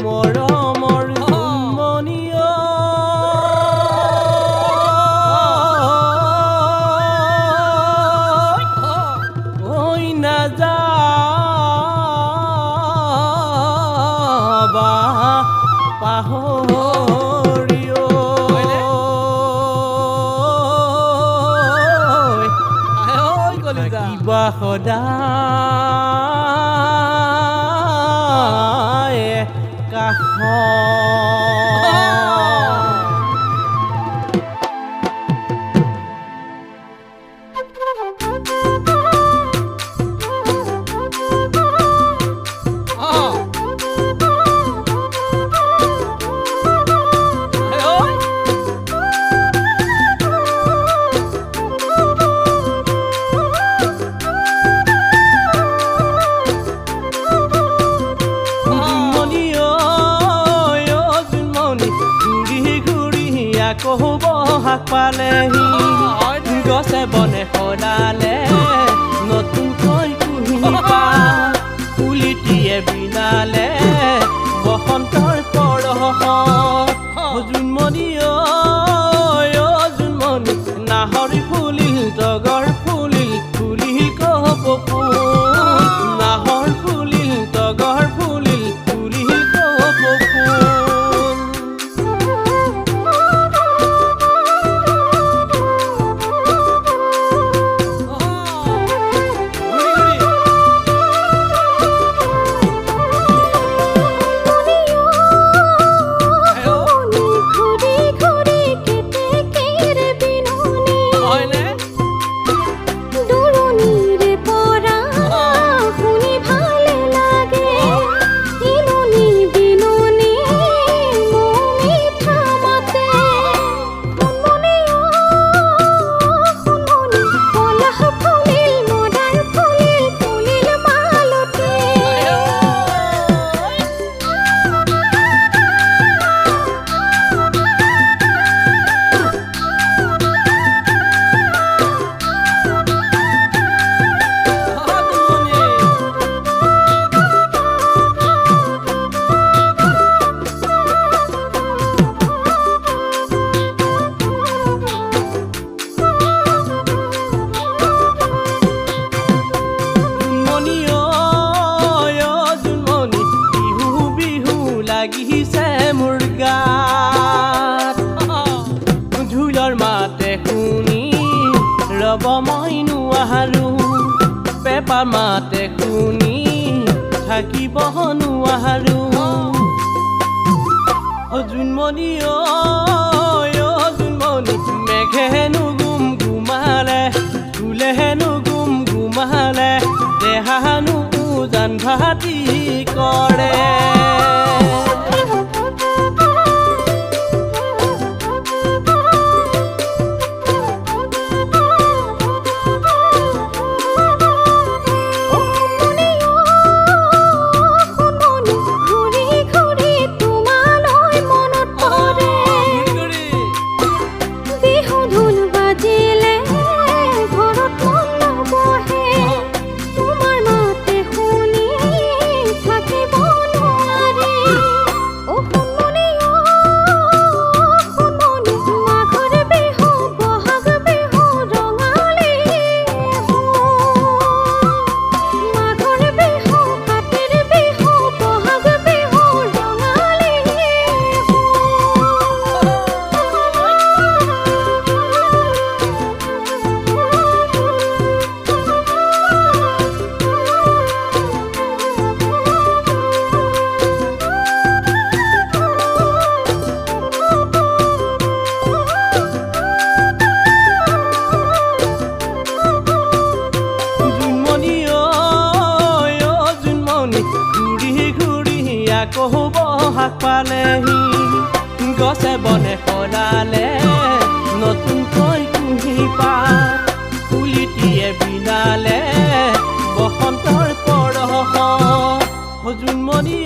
মৰমৰ জোনমণিও ঐ নাযাবা পাহৰিও থাকিবা সদায় কাষত কহব হাক পালেহি গছে বনে সদালে নতুনকৈ কুহি পাত পুলিটিয়ে বিনালে বসন্তৰ পৰহত জোনমণি জোনমণি নাহৰি ফুলিল তগৰ ফুলিল ফুলিল কপৌ নাহৰ ফুলিল তগৰ ফুলিল ফুলিল কপৌ লাগিছে মোৰ গাত ঢোলৰ মাতে শুনি ৰব মই নোৱাৰো পেপা মাতে শুনি থাকিব নোৱাৰো জোনমণি জোনমণি মেঘেনো গুম গুমালে ফুলেনো গুম গুমালে দেহানো উজান ভাতি কৰে কহব হাক পালেহি গছে বনে সদালে নতুনকৈ কুহি পাত পুলিটিয়ে বিনালে বসন্তৰ পৰহত জোনমণি